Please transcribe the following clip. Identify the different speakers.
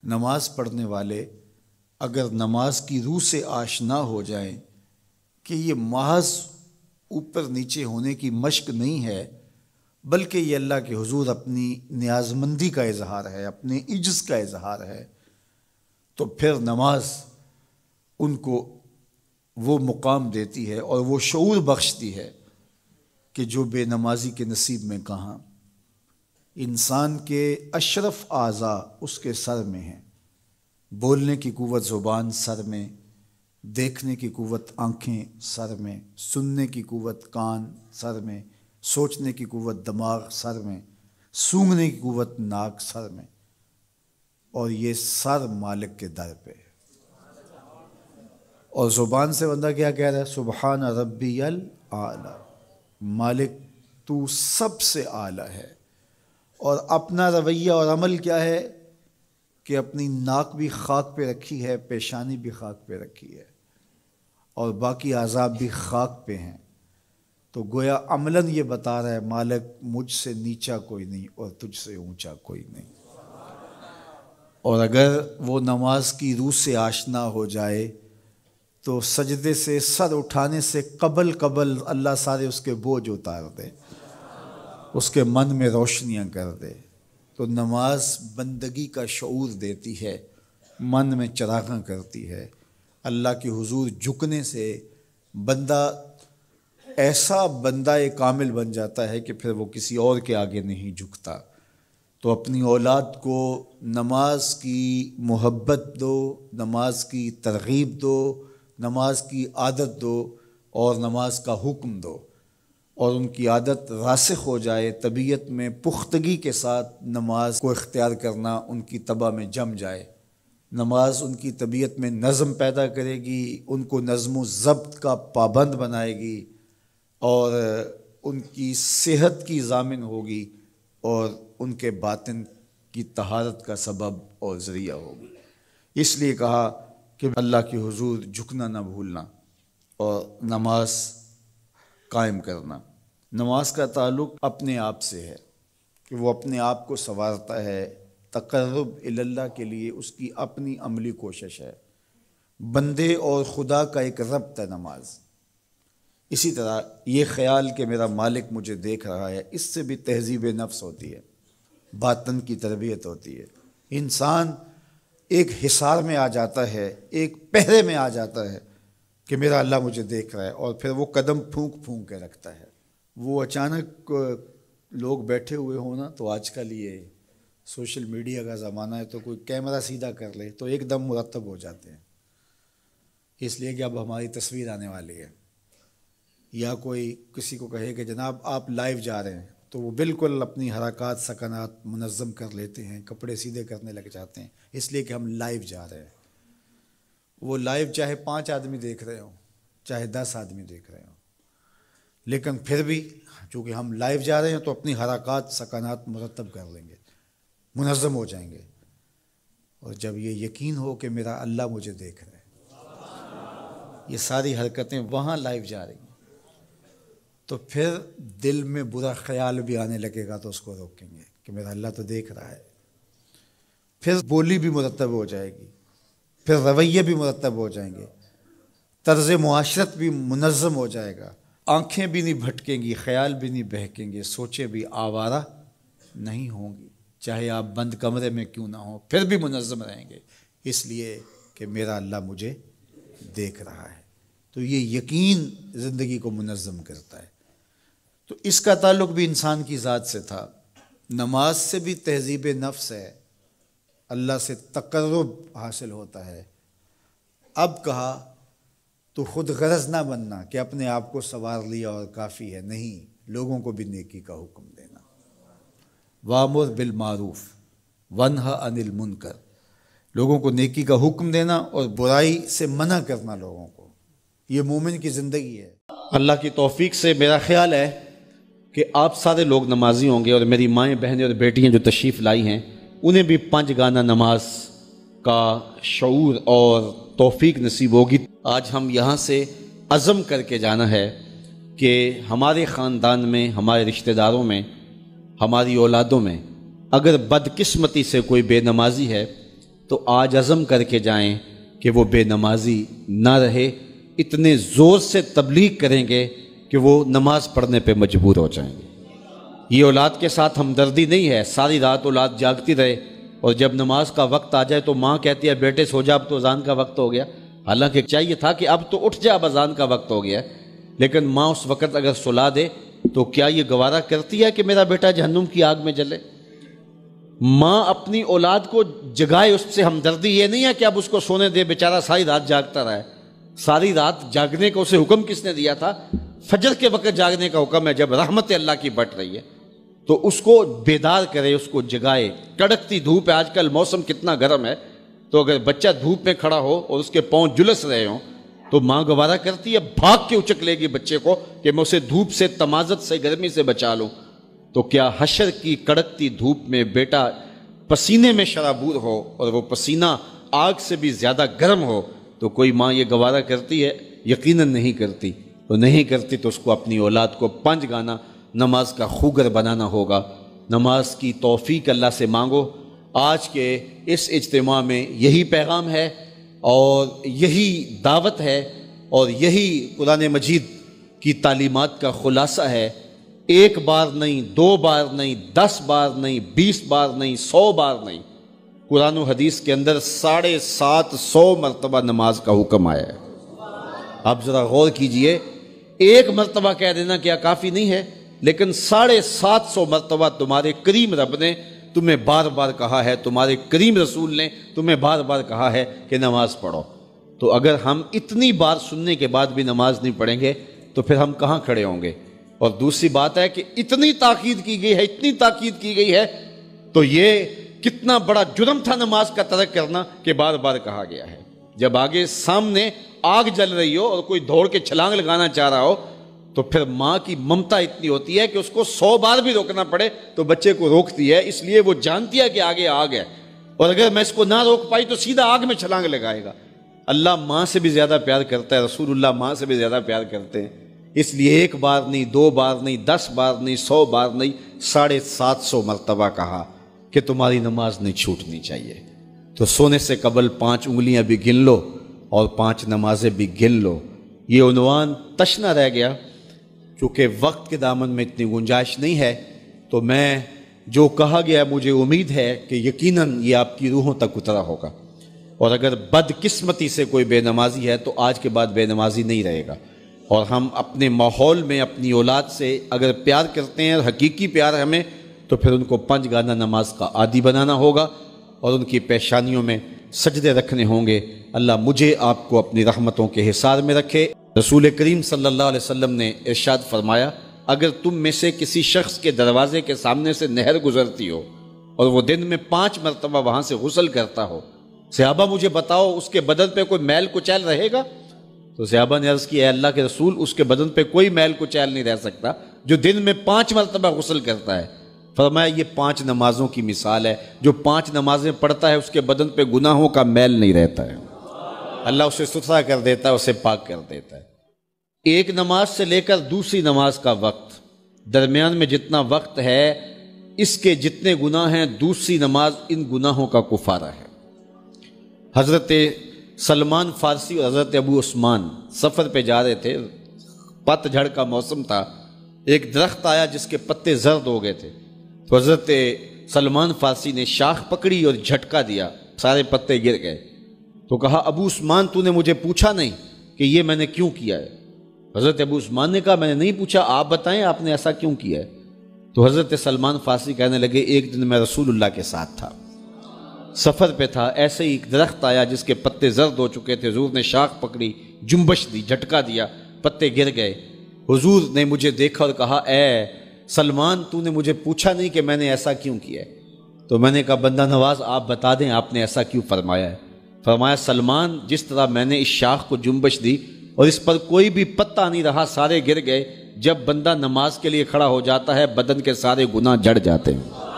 Speaker 1: نماز پڑھنے والے اگر نماز کی روح سے آشنا ہو جائیں کہ یہ محض اوپر نیچے ہونے کی مشق نہیں ہے، بلکہ یہ اللہ کے حضور اپنی نیازمندی کا اظہار ہے، اپنے عجز کا اظہار ہے، تو پھر نماز ان کو وہ مقام دیتی ہے اور وہ شعور بخشتی ہے کہ جو بے نمازی کے نصیب میں کہاں۔ انسان کے اشرف اعضاء اس کے سر میں ہیں، بولنے کی قوت زبان سر میں، دیکھنے کی قوت آنکھیں سر میں، سننے کی قوت کان سر میں، سوچنے کی قوت دماغ سر میں، سونگھنے کی قوت ناک سر میں، اور یہ سر مالک کے در پہ ہے۔ اور زبان سے بندہ کیا کہہ رہا ہے؟ سبحان ربی الاعلی، مالک تو سب سے اعلیٰ ہے۔ اور اپنا رویہ اور عمل کیا ہے کہ اپنی ناک بھی خاک پہ رکھی ہے، پیشانی بھی خاک پہ رکھی ہے، اور باقی اعضاء بھی خاک پہ ہیں۔ تو گویا عملاً یہ بتا رہا ہے مالک مجھ سے نیچا کوئی نہیں اور تجھ سے اونچا کوئی نہیں۔ اور اگر وہ نماز کی روح سے آشنا ہو جائے تو سجدے سے سر اٹھانے سے قبل اللہ سارے اس کے بوجھ اتار دے، اس کے من میں روشنیاں کر دے۔ تو نماز بندگی کا شعور دیتی ہے، من میں چراغاں کرتی ہے۔ اللہ کے حضور جھکنے سے بندہ ایسا بندہ کامل بن جاتا ہے کہ پھر وہ کسی اور کے آگے نہیں جھکتا۔ تو اپنی اولاد کو نماز کی محبت دو، نماز کی ترغیب دو، نماز کی عادت دو اور نماز کا حکم دو، اور ان کی عادت راسخ ہو جائے، طبیعت میں پختگی کے ساتھ نماز کو اختیار کرنا ان کی طبع میں جم جائے۔ نماز ان کی طبیعت میں نظم پیدا کرے گی، ان کو نظم و ضبط کا پابند بنائے گی، اور ان کی صحت کی ضامن ہوگی، اور ان کے باطن کی طہارت کا سبب اور ذریعہ ہوگی۔ اس لیے کہا کہ اللہ کے حضور جھکنا نہ بھولنا اور نماز قائم کرنا۔ نماز کا تعلق اپنے آپ سے ہے کہ وہ اپنے آپ کو سنوارتا ہے، تقرب اللہ کے لیے اس کی اپنی عملی کوشش ہے۔ بندے اور خدا کا ایک ربط ہے نماز۔ اسی طرح یہ خیال کہ میرا مالک مجھے دیکھ رہا ہے، اس سے بھی تہذیب نفس ہوتی ہے، باطن کی تربیت ہوتی ہے۔ انسان ایک حصار میں آ جاتا ہے، ایک پہرے میں آ جاتا ہے کہ میرا اللہ مجھے دیکھ رہا ہے، اور پھر وہ قدم پھونک پھونک کے رکھتا ہے۔ وہ اچانک لوگ بیٹھے ہوئے ہوں نا، تو آج کل یہ سوشل میڈیا کا زمانہ ہے، تو کوئی کیمرہ سیدھا کر لے تو ایک دم مرتب ہو جاتے ہیں، اس لیے کہ اب ہماری تصویر آنے والی ہے۔ یا کوئی کسی کو کہے کہ جناب آپ لائیو جا رہے ہیں، تو وہ بالکل اپنی حرکات سکنات منظم کر لیتے ہیں، کپڑے سیدھے کرنے لگ جاتے ہیں، اس لیے کہ ہم لائیو جا رہے ہیں۔ وہ لائیو چاہے 5 آدمی دیکھ رہے ہوں، چاہے 10 آدمی دیکھ رہے ہوں، لیکن پھر بھی چونکہ ہم لائیو جا رہے ہیں تو اپنی حرکات سکنات مرتب کر لیں گے، منظم ہو جائیں گے۔ اور جب یہ یقین ہو کہ میرا اللہ مجھے دیکھ رہا ہے، یہ ساری حرکتیں وہاں لائیو جا رہی ہیں، تو پھر دل میں برا خیال بھی آنے لگے گا تو اس کو روکیں گے کہ میرا اللہ تو دیکھ رہا ہے۔ پھر بولی بھی مرتب ہو جائے گی، پھر رویے بھی مرتب ہو جائیں گے، طرز معاشرت بھی منظم ہو جائے گا، آنکھیں بھی نہیں بھٹکیں گی، خیال بھی نہیں بہکیں گے، سوچیں بھی آوارہ نہیں ہوں گی، چاہے آپ بند کمرے میں کیوں نہ ہوں، پھر بھی منظم رہیں گے، اس لیے کہ میرا اللہ مجھے دیکھ رہا ہے۔ تو یہ یقین زندگی کو منظم کرتا ہے۔ تو اس کا تعلق بھی انسان کی ذات سے تھا۔ نماز سے بھی تہذیب نفس ہے، اللہ سے تقرب حاصل ہوتا ہے۔ اب کہا تو خود غرض نہ بننا کہ اپنے آپ کو سنوار لیا اور کافی ہے، نہیں، لوگوں کو بھی نیکی کا حکم دینا۔ وَأْمُرْ بِالْمَعْرُوفِ وَانْهَ عَنِ الْمُنْكَرِ، لوگوں کو نیکی کا حکم دینا اور برائی سے منع کرنا لوگوں کو، یہ مومن کی زندگی ہے۔ اللہ کی توفیق سے میرا خیال ہے کہ آپ سارے لوگ نمازی ہوں گے، اور میری مائیں بہنیں اور بیٹیاں جو تشریف لائی ہیں انہیں بھی 5 گانا نماز کا شعور اور توفیق نصیب ہوگی۔ آج ہم یہاں سے عزم کر کے جانا ہے کہ ہمارے خاندان میں، ہمارے رشتہ داروں میں، ہماری اولادوں میں اگر بدقسمتی سے کوئی بے نمازی ہے
Speaker 2: تو آج عزم کر کے جائیں کہ وہ بے نمازی نہ رہے، اتنے زور سے تبلیغ کریں گے کہ وہ نماز پڑھنے پہ مجبور ہو جائیں گے۔ یہ اولاد کے ساتھ ہمدردی نہیں ہے، ساری رات اولاد جاگتی رہے اور جب نماز کا وقت آ جائے تو ماں کہتی ہے بیٹے سو جا، اب تو اذان کا وقت ہو گیا، حالانکہ چاہیے تھا کہ اب تو اٹھ جا، اب اذان کا وقت ہو گیا ہے، لیکن ماں اس وقت اگر سلا دے تو کیا یہ گوارا کرتی ہے کہ میرا بیٹا جہنم کی آگ میں جلے؟ ماں اپنی اولاد کو جگائے، اس سے ہمدردی یہ نہیں ہے کہ اب اس کو سونے دے، بیچارہ ساری رات جاگتا رہے۔ ساری رات جاگنے کا اسے حکم کس نے دیا تھا؟ فجر کے وقت جاگنے کا حکم ہے، جب رحمت اللہ کی بٹ رہی ہے تو اس کو بیدار کرے، اس کو جگائے۔ کڑکتی دھوپ ہے، آج کل موسم کتنا گرم ہے، تو اگر بچہ دھوپ میں کھڑا ہو اور اس کے پاؤں جلس رہے ہوں تو ماں گوارا کرتی ہے، بھاگ کے اچک لے گی بچے کو کہ میں اسے دھوپ سے، تمازت سے، گرمی سے بچا لوں۔ تو کیا حشر کی کڑکتی دھوپ میں بیٹا پسینے میں شرابور ہو اور وہ پسینہ آگ سے بھی زیادہ گرم ہو تو کوئی ماں یہ گوارا کرتی ہے؟ یقیناً نہیں کرتی۔ تو نہیں کرتی تو اس کو اپنی اولاد کو 5 گانا نماز کا خوگر بنانا ہوگا۔ نماز کی توفیق اللہ سے مانگو۔ آج کے اس اجتماع میں یہی پیغام ہے اور یہی دعوت ہے اور یہی قرآن مجید کی تعلیمات کا خلاصہ ہے۔ 1 بار نہیں، 2 بار نہیں، 10 بار نہیں، 20 بار نہیں، 100 بار نہیں، قرآن و حدیث کے اندر 750 مرتبہ نماز کا حکم آیا ہے۔ آپ ذرا غور کیجئے، 1 مرتبہ کہہ دینا کیا کافی نہیں ہے؟ لیکن 750 مرتبہ تمہارے کریم رب نے تمہیں بار بار کہا ہے، تمہارے کریم رسول نے تمہیں بار بار کہا ہے کہ نماز پڑھو۔ تو اگر ہم اتنی بار سننے کے بعد بھی نماز نہیں پڑھیں گے تو پھر ہم کہاں کھڑے ہوں گے؟ اور دوسری بات ہے کہ اتنی تاکید کی گئی ہے، اتنی تاکید کی گئی ہے، تو یہ کتنا بڑا جرم تھا نماز کا ترک کرنا کہ بار بار کہا گیا ہے۔ جب آگے سامنے آگ جل رہی ہو اور کوئی دوڑ کے چھلانگ لگانا چاہ رہا ہو تو پھر ماں کی ممتا اتنی ہوتی ہے کہ اس کو 100 بار بھی روکنا پڑے تو بچے کو روکتی ہے، اس لیے وہ جانتی ہے کہ آگے آگ ہے، اور اگر میں اس کو نہ روک پائی تو سیدھا آگ میں چھلانگ لگائے گا۔ اللہ ماں سے بھی زیادہ پیار کرتا ہے، رسول اللہ ماں سے بھی زیادہ پیار کرتے ہیں، اس لیے 1 بار نہیں، 2 بار نہیں، 10 بار نہیں، 100 بار نہیں، 750 مرتبہ کہا کہ تمہاری نماز نہیں چھوٹنی چاہیے۔ تو سونے سے قبل 5 انگلیاں بھی گن لو اور 5 نمازیں بھی گن لو۔ یہ عنوان تشنا رہ گیا، چونکہ وقت کے دامن میں اتنی گنجائش نہیں ہے، تو میں جو کہا گیا مجھے امید ہے کہ یقیناً یہ آپ کی روحوں تک اترا ہوگا، اور اگر بدقسمتی سے کوئی بے نمازی ہے تو آج کے بعد بے نمازی نہیں رہے گا، اور ہم اپنے ماحول میں اپنی اولاد سے اگر پیار کرتے ہیں اور حقیقی پیار ہے ہمیں، تو پھر ان کو 5 گانا نماز کا عادی بنانا ہوگا اور ان کی پیشانیوں میں سجدے رکھنے ہوں گے۔ اللہ مجھے آپ کو اپنی رحمتوں کے حصار میں رکھے۔ رسول کریم صلی اللہ علیہ وسلم نے ارشاد فرمایا، اگر تم میں سے کسی شخص کے دروازے کے سامنے سے نہر گزرتی ہو اور وہ دن میں 5 مرتبہ وہاں سے غسل کرتا ہو، صحابہ مجھے بتاؤ اس کے بدن پہ کوئی میل کچیل رہے گا؟ تو صحابہ نے عرض کی، اے اللہ کے رسول، اس کے بدن پہ کوئی میل کچیل نہیں رہ سکتا جو دن میں 5 مرتبہ غسل کرتا ہے۔ فرمایا یہ 5 نمازوں کی مثال ہے، جو 5 نمازیں پڑھتا ہے اس کے بدن پہ گناہوں کا میل نہیں رہتا ہے، اللہ اسے ستھرا کر دیتا ہے، اسے پاک کر دیتا ہے۔ ایک نماز سے لے کر دوسری نماز کا وقت، درمیان میں جتنا وقت ہے اس کے جتنے گناہ ہیں، دوسری نماز ان گناہوں کا کفارہ ہے۔ حضرت سلمان فارسی اور حضرت ابو عثمان سفر پہ جا رہے تھے، پت جھڑ کا موسم تھا، ایک درخت آیا جس کے پتے زرد ہو گئے تھے، تو حضرت سلمان فارسی نے شاخ پکڑی اور جھٹکا دیا، سارے پتے گر گئے۔ تو کہا، ابو عثمان تو نے مجھے پوچھا نہیں کہ یہ میں نے کیوں کیا ہے؟ حضرت ابو عثمان نے کہا، میں نے نہیں پوچھا، آپ بتائیں آپ نے ایسا کیوں کیا ہے؟ تو حضرت سلمان فارسی کہنے لگے، ایک دن میں رسول اللہ کے ساتھ تھا، سفر پہ تھا، ایسے ہی ایک درخت آیا جس کے پتے زرد ہو چکے تھے، حضور نے شاخ پکڑی، جنبش دی، جھٹکا دیا، پتے گر گئے۔ حضور نے مجھے دیکھا اور کہا، اے سلمان تو نے مجھے پوچھا نہیں کہ میں نے ایسا کیوں کیا ہے؟ تو میں نے کہا، بندہ نواز آپ بتا دیں آپ نے ایسا کیوں فرمایا ہے؟ فرمایا، سلمان جس طرح میں نے اس شاخ کو جنبش دی اور اس پر کوئی بھی پتا نہیں رہا، سارے گر گئے، جب بندہ نماز کے لیے کھڑا ہو جاتا ہے بدن کے سارے گناہ جڑ جاتے ہیں۔